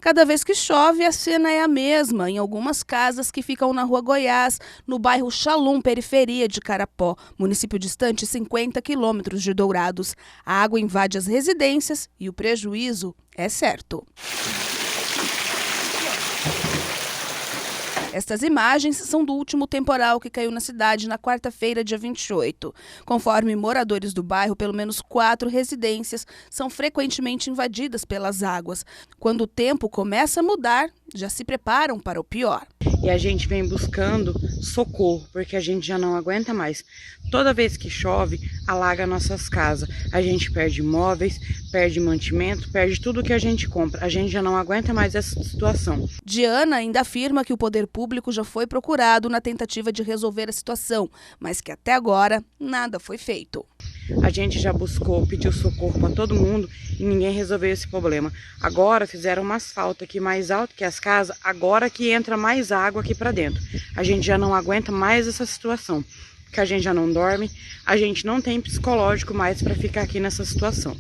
Cada vez que chove, a cena é a mesma. Em algumas casas que ficam na Rua Goiás, no bairro Xalum, periferia de Carapó, município distante 50 quilômetros de Dourados. A água invade as residências e o prejuízo é certo. Estas imagens são do último temporal que caiu na cidade na quarta-feira, dia 28. Conforme moradores do bairro, pelo menos 4 residências são frequentemente invadidas pelas águas. Quando o tempo começa a mudar, já se preparam para o pior. E a gente vem buscando socorro, porque a gente já não aguenta mais. Toda vez que chove, alaga nossas casas. A gente perde imóveis, perde mantimento, perde tudo que a gente compra. A gente já não aguenta mais essa situação. Diana ainda afirma que o poder público já foi procurado na tentativa de resolver a situação, mas que até agora nada foi feito. A gente já buscou, pediu socorro para todo mundo e ninguém resolveu esse problema. Agora fizeram um asfalto aqui mais alto que as casas, agora que entra mais água aqui para dentro. A gente já não aguenta mais essa situação, porque a gente já não dorme, a gente não tem psicológico mais para ficar aqui nessa situação.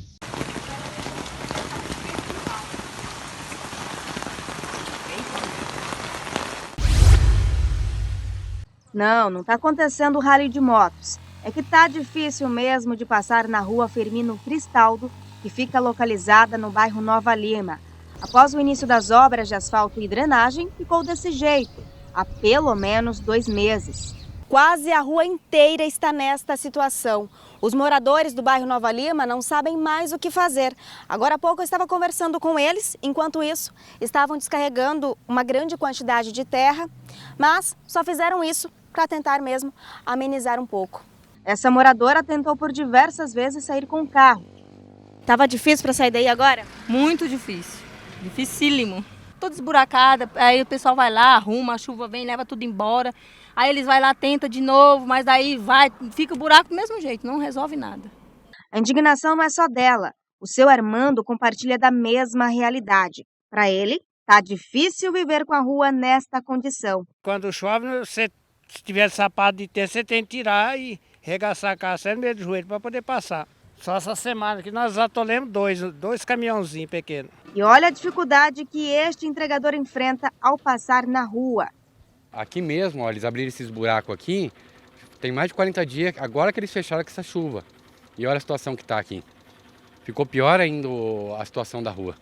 Não está acontecendo o rally de motos. É que tá difícil mesmo de passar na rua Firmino Cristaldo, que fica localizada no bairro Nova Lima. Após o início das obras de asfalto e drenagem, ficou desse jeito, há pelo menos 2 meses. Quase a rua inteira está nesta situação. Os moradores do bairro Nova Lima não sabem mais o que fazer. Agora há pouco eu estava conversando com eles, enquanto isso, estavam descarregando uma grande quantidade de terra, mas só fizeram isso para tentar mesmo amenizar um pouco. Essa moradora tentou por diversas vezes sair com o carro. Tava difícil para sair daí agora? Muito difícil, dificílimo. Toda esburacada, aí o pessoal vai lá, arruma, a chuva vem, leva tudo embora. Aí eles vai lá, tenta de novo, mas daí vai, fica o buraco do mesmo jeito, não resolve nada. A indignação não é só dela. O seu Armando compartilha da mesma realidade. Para ele, tá difícil viver com a rua nesta condição. Quando chove, se tiver sapato de terra, você tem que tirar e regaçar a calça no meio do joelho para poder passar. Só essa semana que nós atolemos dois caminhãozinhos pequenos. E olha a dificuldade que este entregador enfrenta ao passar na rua. Aqui mesmo, ó, eles abriram esses buracos aqui, tem mais de 40 dias, agora que eles fecharam com essa chuva. E olha a situação que está aqui. Ficou pior ainda a situação da rua.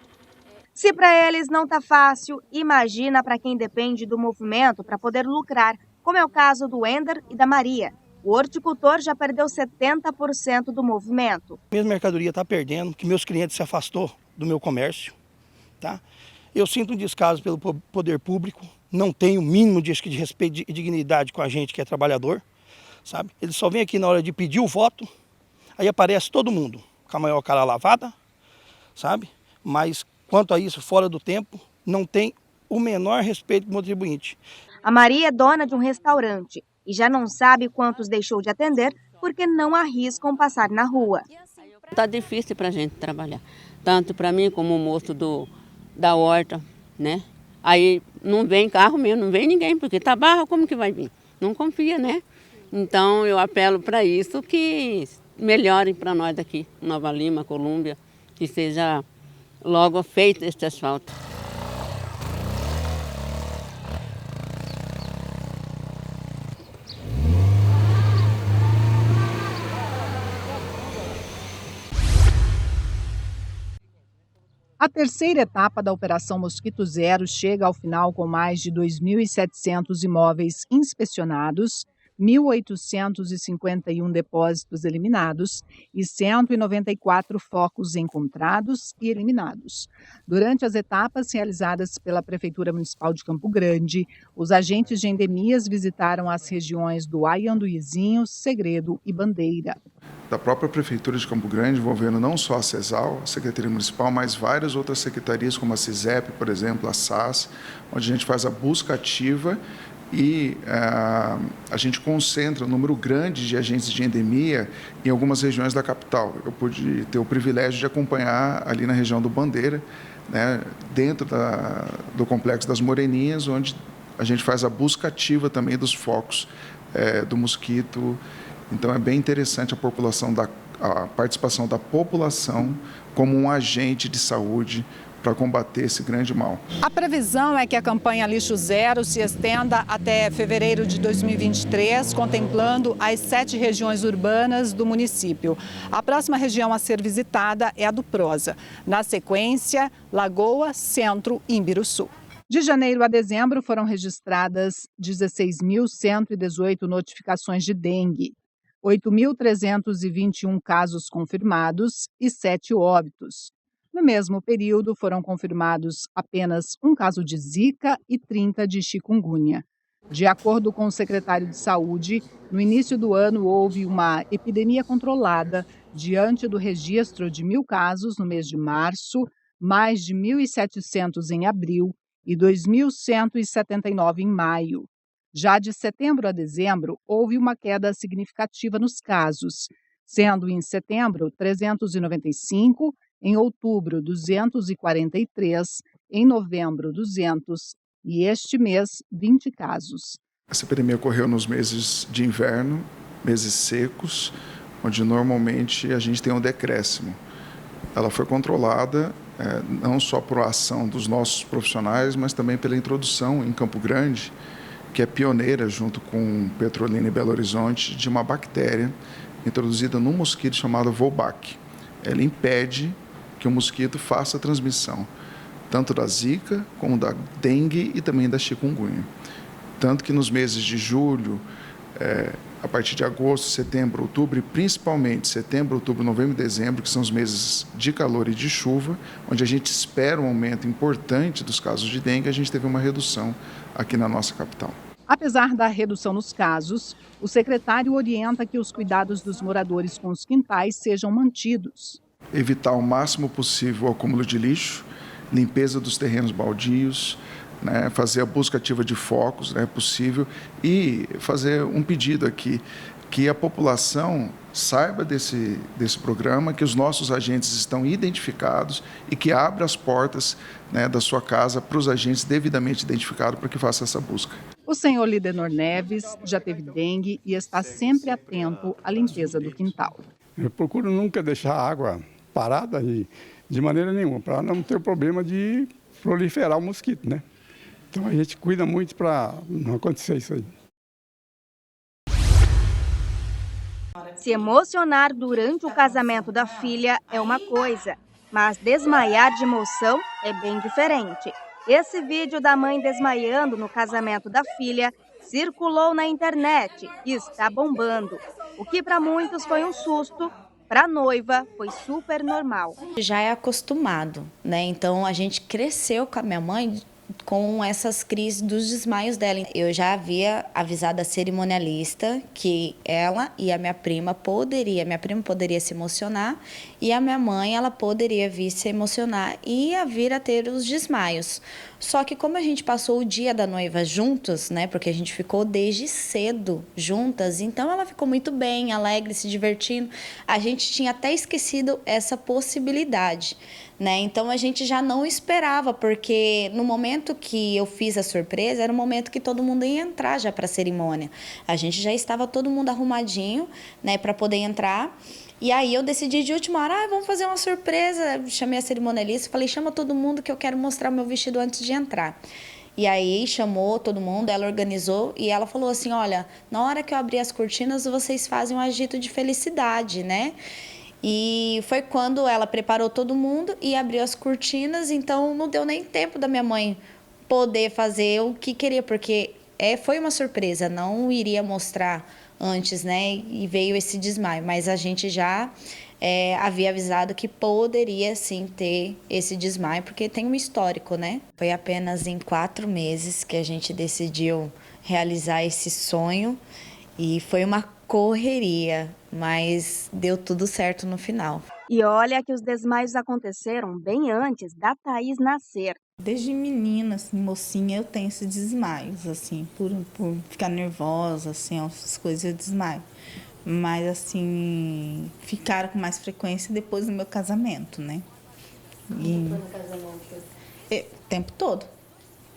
Se para eles não tá fácil, imagina para quem depende do movimento para poder lucrar, como é o caso do Ender e da Maria. O horticultor já perdeu 70% do movimento. Minha mercadoria está perdendo, que meus clientes se afastou do meu comércio. Tá? Eu sinto um descaso pelo poder público, não tenho o mínimo de respeito e dignidade com a gente que é trabalhador. Sabe? Eles só vêm aqui na hora de pedir o voto, aí aparece todo mundo com a maior cara lavada, sabe? Mas quanto a isso, fora do tempo, não tem o menor respeito com o contribuinte. A Maria é dona de um restaurante e já não sabe quantos deixou de atender porque não arriscam passar na rua. Tá difícil para a gente trabalhar, tanto para mim como o moço da horta, né? Aí não vem carro mesmo, não vem ninguém, porque tá barra, como que vai vir? Não confia, né? Então eu apelo para isso, que melhorem para nós daqui, Nova Lima, Colômbia, que seja logo feito este asfalto. A terceira etapa da Operação Mosquito Zero chega ao final com mais de 2.700 imóveis inspecionados, 1.851 depósitos eliminados e 194 focos encontrados e eliminados. Durante as etapas realizadas pela Prefeitura Municipal de Campo Grande, os agentes de endemias visitaram as regiões do Aianduizinho, Segredo e Bandeira. Da própria Prefeitura de Campo Grande, envolvendo não só a CESAL, a Secretaria Municipal, mas várias outras secretarias, como a CISEP, por exemplo, a SAS, onde a gente faz a busca ativa e a gente concentra um número grande de agentes de endemia em algumas regiões da capital. Eu pude ter o privilégio de acompanhar ali na região do Bandeira, né, dentro do Complexo das Moreninhas, onde a gente faz a busca ativa também dos focos do mosquito. Então é bem interessante a participação da população como um agente de saúde para combater esse grande mal. A previsão é que a campanha Lixo Zero se estenda até fevereiro de 2023, contemplando as 7 regiões urbanas do município. A próxima região a ser visitada é a do Prosa. Na sequência, Lagoa, Centro e Imbiruçu. De janeiro a dezembro foram registradas 16.118 notificações de dengue, 8.321 casos confirmados e 7 óbitos. No mesmo período, foram confirmados apenas um caso de Zika e 30 de chikungunya. De acordo com o secretário de Saúde, no início do ano houve uma epidemia controlada diante do registro de 1.000 casos no mês de março, mais de 1.700 em abril e 2.179 em maio. Já de setembro a dezembro, houve uma queda significativa nos casos, sendo em setembro 395, em outubro 243, em novembro 200 e este mês 20 casos. Essa epidemia ocorreu nos meses de inverno, meses secos, onde normalmente a gente tem um decréscimo. Ela foi controlada não só por ação dos nossos profissionais, mas também pela introdução em Campo Grande, que é pioneira junto com Petrolina e Belo Horizonte, de uma bactéria introduzida num mosquito chamado Wolbach. Ela impede que o mosquito faça a transmissão, tanto da Zika como da dengue e também da chikungunya. Tanto que nos meses de julho, a partir de agosto, setembro, outubro, e principalmente setembro, outubro, novembro e dezembro, que são os meses de calor e de chuva, onde a gente espera um aumento importante dos casos de dengue, a gente teve uma redução aqui na nossa capital. Apesar da redução nos casos, o secretário orienta que os cuidados dos moradores com os quintais sejam mantidos. Evitar o máximo possível o acúmulo de lixo, limpeza dos terrenos baldios, fazer a busca ativa de focos, possível, e fazer um pedido aqui, que a população saiba desse programa, que os nossos agentes estão identificados e que abra as portas da sua casa para os agentes devidamente identificados para que façam essa busca. O senhor Lidenor Neves já teve dengue e está sempre atento à limpeza do quintal. Eu procuro nunca deixar a água parada de maneira nenhuma, para não ter o problema de proliferar o mosquito, né? Então a gente cuida muito para não acontecer isso aí. Se emocionar durante o casamento da filha é uma coisa, mas desmaiar de emoção é bem diferente. Esse vídeo da mãe desmaiando no casamento da filha circulou na internet e está bombando. O que para muitos foi um susto, para a noiva foi super normal. Já é acostumado, né? Então a gente cresceu com a minha mãe com essas crises dos desmaios dela. Eu já havia avisado a cerimonialista que ela e a minha prima poderia se emocionar e a minha mãe ela poderia vir se emocionar e vir a ter os desmaios. Só que como a gente passou o dia da noiva juntos, né, porque a gente ficou desde cedo juntas, então ela ficou muito bem, alegre, se divertindo. A gente tinha até esquecido essa possibilidade, né? Então a gente já não esperava, porque no momento que eu fiz a surpresa, era o momento que todo mundo ia entrar já para a cerimônia. A gente já estava todo mundo arrumadinho, né, para poder entrar. E aí eu decidi de última hora, vamos fazer uma surpresa. Chamei a cerimonialista, falei, chama todo mundo que eu quero mostrar meu vestido antes de entrar. E aí chamou todo mundo, ela organizou e ela falou assim, olha, na hora que eu abrir as cortinas, vocês fazem um agito de felicidade, né? E foi quando ela preparou todo mundo e abriu as cortinas, então não deu nem tempo da minha mãe poder fazer o que queria, porque foi uma surpresa, não iria mostrar antes, né? E veio esse desmaio, mas a gente já havia avisado que poderia sim ter esse desmaio, porque tem um histórico, né? Foi apenas em 4 meses que a gente decidiu realizar esse sonho e foi uma correria, mas deu tudo certo no final. E olha que os desmaios aconteceram bem antes da Thaís nascer. Desde menina, assim, mocinha, eu tenho esses desmaios, assim, por ficar nervosa, assim, essas coisas eu desmaio. Mas, assim, ficaram com mais frequência depois do meu casamento, né? No casamento? O tempo todo.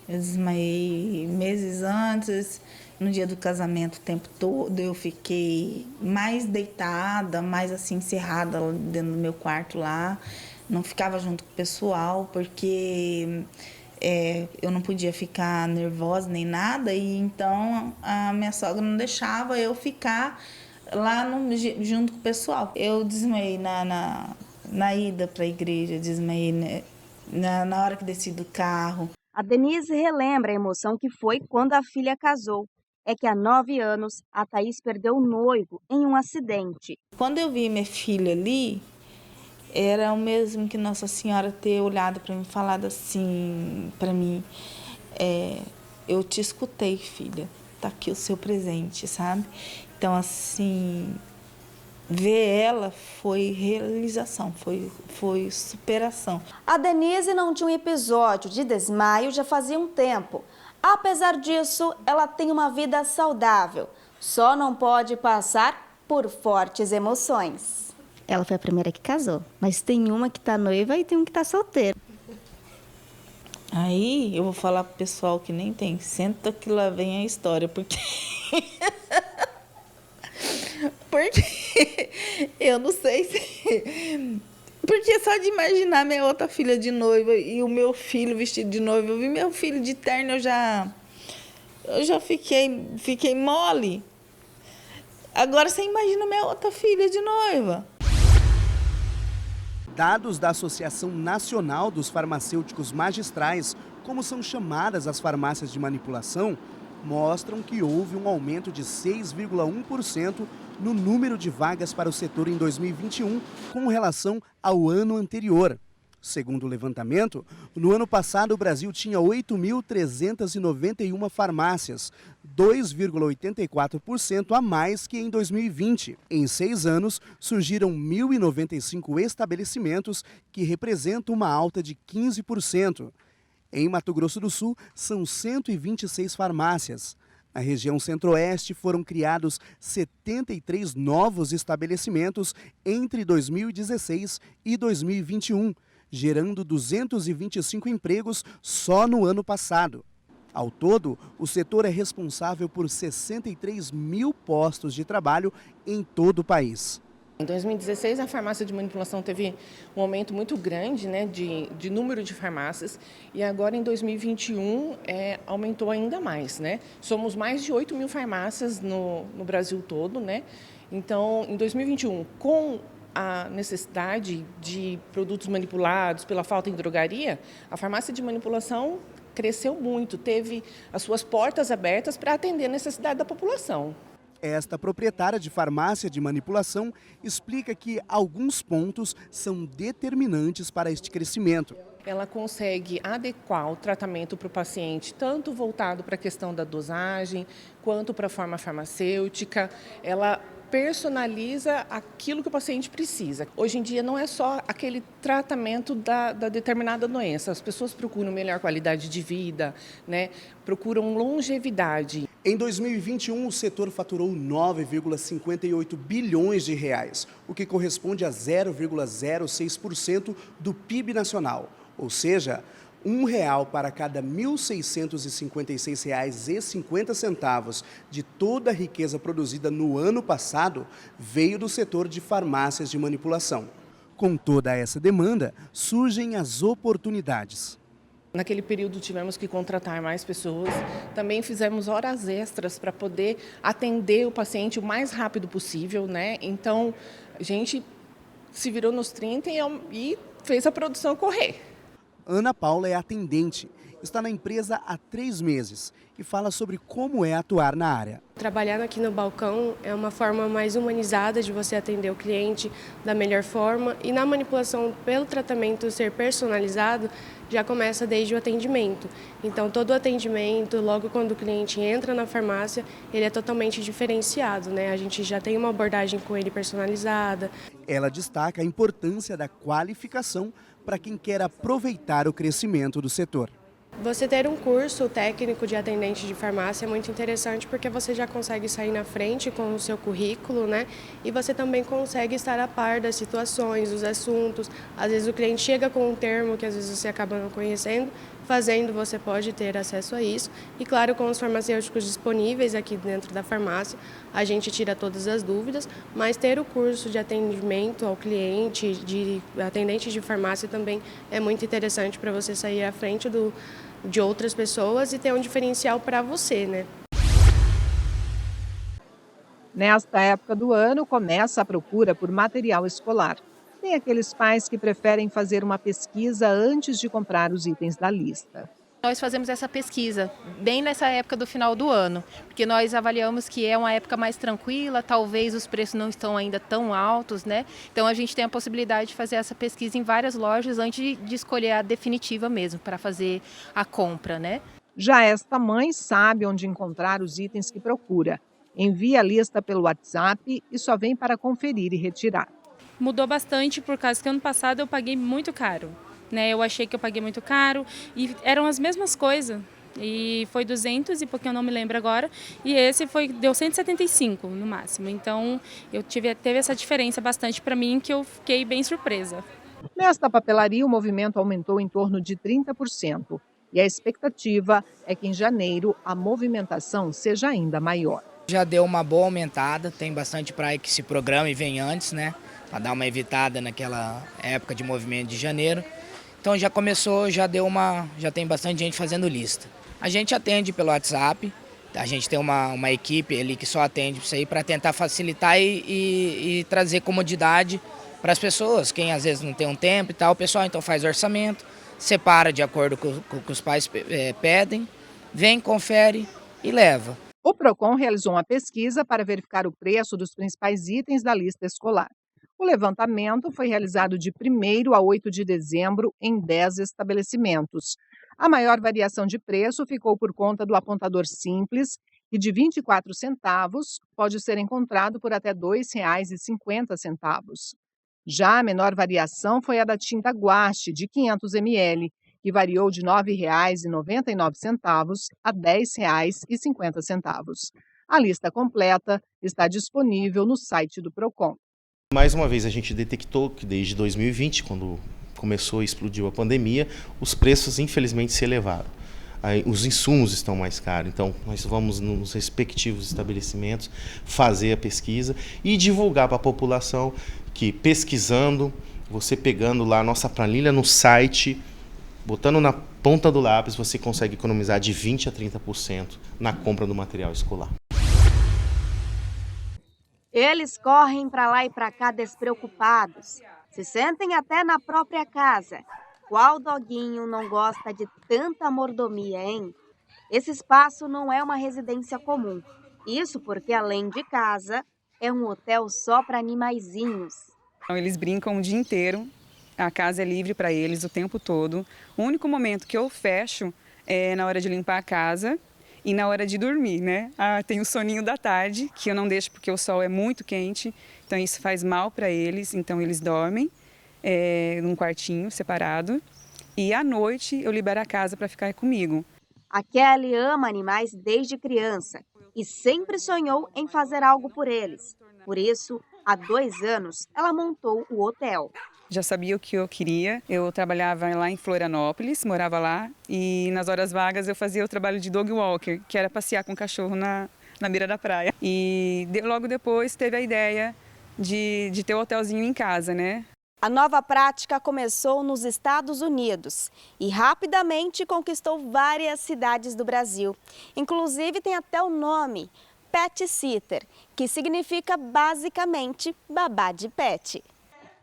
Eu desmaiei meses antes, no dia do casamento, o tempo todo. Eu fiquei mais deitada, mais, assim, encerrada dentro do meu quarto lá. não ficava junto com o pessoal, porque eu não podia ficar nervosa nem nada, e então a minha sogra não deixava eu ficar lá junto com o pessoal. Eu desmaiei na ida para a igreja, desmaiei na hora que desci do carro. A Denise relembra a emoção que foi quando a filha casou. É que há 9 anos, a Thaís perdeu o noivo em um acidente. Quando eu vi minha filha ali, era o mesmo que Nossa Senhora ter olhado para mim e falado assim para mim, eu te escutei, filha, tá aqui o seu presente, sabe? Então, assim, ver ela foi realização, foi superação. A Denise não tinha um episódio de desmaio já fazia um tempo. Apesar disso, ela tem uma vida saudável. Só não pode passar por fortes emoções. Ela foi a primeira que casou, mas tem uma que tá noiva e tem um que tá solteiro. Aí eu vou falar pro pessoal que nem tem, senta que lá vem a história, porque eu não sei se... Porque só de imaginar minha outra filha de noiva e o meu filho vestido de noiva, eu vi meu filho de terno, eu já fiquei mole. Agora você imagina minha outra filha de noiva. Dados da Associação Nacional dos Farmacêuticos Magistrais, como são chamadas as farmácias de manipulação, mostram que houve um aumento de 6,1% no número de vagas para o setor em 2021 com relação ao ano anterior. Segundo o levantamento, no ano passado o Brasil tinha 8.391 farmácias, 2,84% a mais que em 2020. Em 6 anos, surgiram 1.095 estabelecimentos, que representam uma alta de 15%. Em Mato Grosso do Sul, são 126 farmácias. Na região centro-oeste foram criados 73 novos estabelecimentos entre 2016 e 2021, gerando 225 empregos só no ano passado. Ao todo, o setor é responsável por 63 mil postos de trabalho em todo o país. Em 2016, a farmácia de manipulação teve um aumento muito grande, né, de número de farmácias, e agora em 2021 aumentou ainda mais, né? Somos mais de 8 mil farmácias no Brasil todo, né? Então, em 2021, com a necessidade de produtos manipulados pela falta em drogaria, a farmácia de manipulação cresceu muito, teve as suas portas abertas para atender a necessidade da população. Esta proprietária de farmácia de manipulação explica que alguns pontos são determinantes para este crescimento. Ela consegue adequar o tratamento para o paciente, tanto voltado para a questão da dosagem, quanto para a forma farmacêutica. Ela personaliza aquilo que o paciente precisa. Hoje em dia não é só aquele tratamento da determinada doença. As pessoas procuram melhor qualidade de vida, né? Procuram longevidade. Em 2021, o setor faturou 9,58 bilhões de reais, o que corresponde a 0,06% do PIB nacional, ou seja, R$1 para cada R$ 1.656,50 de toda a riqueza produzida no ano passado veio do setor de farmácias de manipulação. Com toda essa demanda, surgem as oportunidades. Naquele período tivemos que contratar mais pessoas, também fizemos horas extras para poder atender o paciente o mais rápido possível, né? Então, a gente se virou nos 30 e fez a produção correr. Ana Paula é atendente, está na empresa há 3 meses e fala sobre como é atuar na área. Trabalhar aqui no balcão é uma forma mais humanizada de você atender o cliente da melhor forma, e na manipulação, pelo tratamento ser personalizado, já começa desde o atendimento. Então, todo o atendimento, logo quando o cliente entra na farmácia, ele é totalmente diferenciado, né? A gente já tem uma abordagem com ele personalizada. Ela destaca a importância da qualificação para quem quer aproveitar o crescimento do setor. Você ter um curso técnico de atendente de farmácia é muito interessante, porque você já consegue sair na frente com o seu currículo, né? E você também consegue estar a par das situações, dos assuntos. Às vezes o cliente chega com um termo que às vezes você acaba não conhecendo, Fazendo, você pode ter acesso a isso. E, claro, com os farmacêuticos disponíveis aqui dentro da farmácia, a gente tira todas as dúvidas, mas ter o curso de atendimento ao cliente, de atendente de farmácia também é muito interessante para você sair à frente de outras pessoas e ter um diferencial para você, né? Nesta época do ano, começa a procura por material escolar. Tem aqueles pais que preferem fazer uma pesquisa antes de comprar os itens da lista. Nós fazemos essa pesquisa bem nessa época do final do ano, porque nós avaliamos que é uma época mais tranquila, talvez os preços não estão ainda tão altos, né? Então a gente tem a possibilidade de fazer essa pesquisa em várias lojas antes de escolher a definitiva mesmo, para fazer a compra, né? Já esta mãe sabe onde encontrar os itens que procura. Envia a lista pelo WhatsApp e só vem para conferir e retirar. Mudou bastante por causa que ano passado eu paguei muito caro, né? Eu achei que eu paguei muito caro e eram as mesmas coisas. E foi 200 e pouquinho, eu não me lembro agora. E esse deu 175 no máximo. Então teve essa diferença bastante para mim que eu fiquei bem surpresa. Nesta papelaria, o movimento aumentou em torno de 30%. E a expectativa é que em janeiro a movimentação seja ainda maior. Já deu uma boa aumentada, tem bastante praia que se programa e vem antes, né? Para dar uma evitada naquela época de movimento de janeiro. Então já começou, já tem bastante gente fazendo lista. A gente atende pelo WhatsApp, a gente tem uma equipe ali que só atende isso aí para tentar facilitar e trazer comodidade para as pessoas. Quem às vezes não tem um tempo e tal, o pessoal então faz orçamento, separa de acordo com o que os pais pedem, vem, confere e leva. O Procon realizou uma pesquisa para verificar o preço dos principais itens da lista escolar. O levantamento foi realizado de 1º a 8 de dezembro em 10 estabelecimentos. A maior variação de preço ficou por conta do apontador simples, que de 24 centavos pode ser encontrado por até R$ 2,50. Já a menor variação foi a da tinta guache, de 500 ml, que variou de R$ 9,99 a R$ 10,50. A lista completa está disponível no site do Procon. Mais uma vez, a gente detectou que desde 2020, quando começou e explodiu a pandemia, os preços infelizmente se elevaram. Aí, os insumos estão mais caros, então nós vamos nos respectivos estabelecimentos fazer a pesquisa e divulgar para a população que pesquisando, você pegando lá a nossa planilha no site, botando na ponta do lápis, você consegue economizar de 20% a 30% na compra do material escolar. Eles correm para lá e para cá despreocupados. Se sentem até na própria casa. Qual doguinho não gosta de tanta mordomia, hein? Esse espaço não é uma residência comum. Isso porque, além de casa, é um hotel só para animaizinhos. Eles brincam o dia inteiro. A casa é livre para eles o tempo todo. O único momento que eu fecho é na hora de limpar a casa e na hora de dormir, né? Tem o soninho da tarde, que eu não deixo porque o sol é muito quente, então isso faz mal para eles, então eles dormem num quartinho separado. E à noite eu libero a casa para ficar comigo. A Kelly ama animais desde criança e sempre sonhou em fazer algo por eles. Por isso, há 2 anos, ela montou o hotel. Já sabia o que eu queria. Eu trabalhava lá em Florianópolis, morava lá, e nas horas vagas eu fazia o trabalho de dog walker, que era passear com o cachorro na beira da praia. E logo depois teve a ideia de ter o hotelzinho em casa, né? A nova prática começou nos Estados Unidos e rapidamente conquistou várias cidades do Brasil. Inclusive tem até o nome, Pet Sitter, que significa basicamente babá de pet.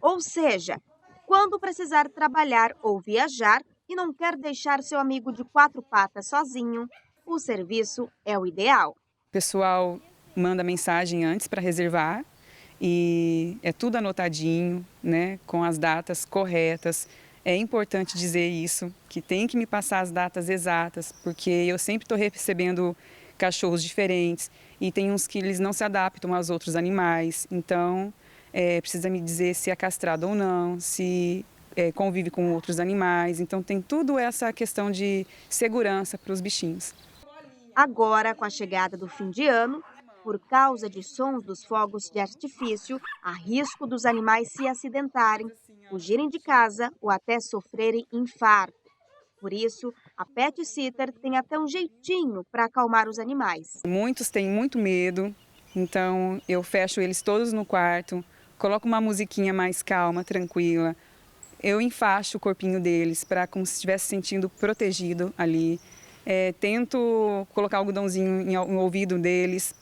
Ou seja, quando precisar trabalhar ou viajar e não quer deixar seu amigo de 4 patas sozinho, o serviço é o ideal. O pessoal manda mensagem antes para reservar e é tudo anotadinho, né, com as datas corretas. É importante dizer isso, que tem que me passar as datas exatas, porque eu sempre estou recebendo cachorros diferentes e tem uns que eles não se adaptam aos outros animais, então precisa me dizer se é castrado ou não, se convive com outros animais. Então tem tudo essa questão de segurança para os bichinhos. Agora, com a chegada do fim de ano, por causa de sons dos fogos de artifício, há risco dos animais se acidentarem, fugirem de casa ou até sofrerem infarto. Por isso, A pet sitter tem até um jeitinho para acalmar os animais. Muitos têm muito medo, então eu fecho eles todos no quarto, coloco uma musiquinha mais calma, tranquila. Eu enfaixo o corpinho deles para como se estivesse sentindo protegido ali. Tento colocar algodãozinho no ouvido deles,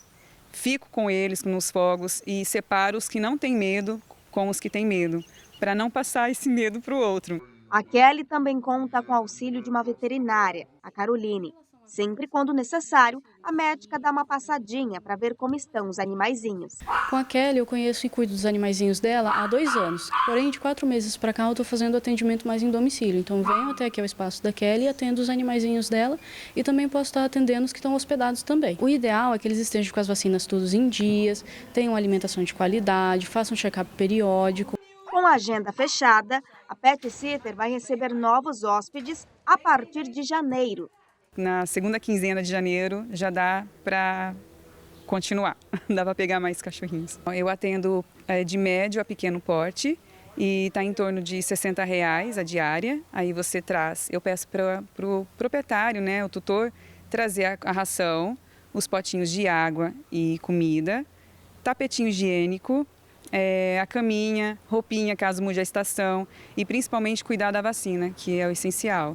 fico com eles nos fogos e separo os que não têm medo com os que têm medo, para não passar esse medo para o outro. A Kelly também conta com o auxílio de uma veterinária, a Caroline. Sempre quando necessário, a médica dá uma passadinha para ver como estão os animaizinhos. Com a Kelly, eu conheço e cuido dos animaizinhos dela há 2 anos. Porém, de 4 meses para cá, eu estou fazendo atendimento mais em domicílio. Então, venho até aqui ao espaço da Kelly e atendo os animaizinhos dela e também posso estar atendendo os que estão hospedados também. O ideal é que eles estejam com as vacinas todos em dias, tenham alimentação de qualidade, façam um check-up periódico. Com a agenda fechada, a pet sitter vai receber novos hóspedes a partir de janeiro. Na segunda quinzena de janeiro já dá para continuar, dá para pegar mais cachorrinhos. Eu atendo de médio a pequeno porte e está em torno de R$60 a diária. Aí você traz, eu peço para o proprietário, né, o tutor, trazer a ração, os potinhos de água e comida, tapetinho higiênico, a caminha, roupinha caso mude a estação e principalmente cuidar da vacina, que é o essencial.